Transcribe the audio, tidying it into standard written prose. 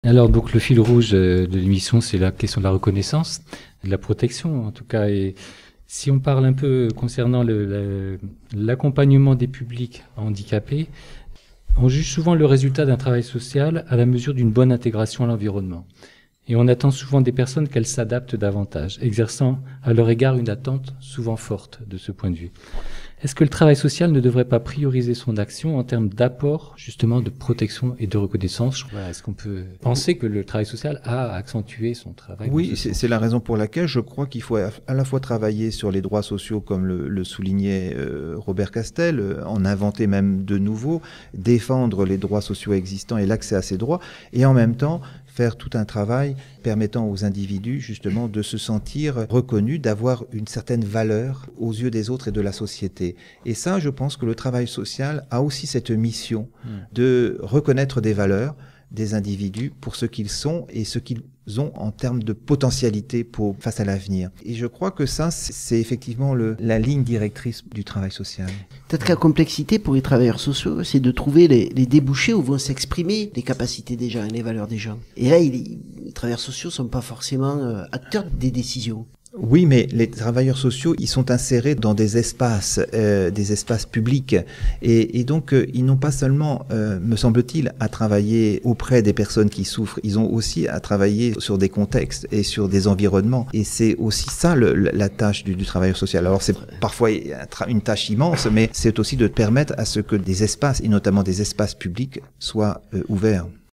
Alors donc le fil rouge de l'émission, c'est la question de la reconnaissance, de la protection en tout cas. Et si on parle un peu concernant l'accompagnement des publics handicapés, on juge souvent le résultat d'un travail social à la mesure d'une bonne intégration à l'environnement. Et on attend souvent des personnes qu'elles s'adaptent davantage, exerçant à leur égard une attente souvent forte de ce point de vue. Est-ce que le travail social ne devrait pas prioriser son action en termes d'apport, justement, de protection et de reconnaissance? Voilà, est-ce qu'on peut penser que le travail social a accentué son travail? Oui, c'est la raison pour laquelle je crois qu'il faut à la fois travailler sur les droits sociaux, comme le soulignait Robert Castel, en inventer même de nouveaux, défendre les droits sociaux existants et l'accès à ces droits, et en même temps faire tout un travail permettant aux individus justement de se sentir reconnus, d'avoir une certaine valeur aux yeux des autres et de la société. Et ça, je pense que le travail social a aussi cette mission de reconnaître des valeurs des individus pour ce qu'ils sont et ce qu'ils ont en termes de potentialité face à l'avenir. Et je crois que ça, c'est effectivement la ligne directrice du travail social. Peut-être que la complexité pour les travailleurs sociaux, c'est de trouver les débouchés où vont s'exprimer les capacités des gens et les valeurs des gens. Et là, les travailleurs sociaux sont pas forcément acteurs des décisions. Oui, mais les travailleurs sociaux, ils sont insérés dans des espaces publics, et donc ils n'ont pas seulement, me semble-t-il, à travailler auprès des personnes qui souffrent. Ils ont aussi à travailler sur des contextes et sur des environnements. Et c'est aussi ça la tâche du travailleur social. Alors c'est parfois une tâche immense, mais c'est aussi de permettre à ce que des espaces, et notamment des espaces publics, soient ouverts.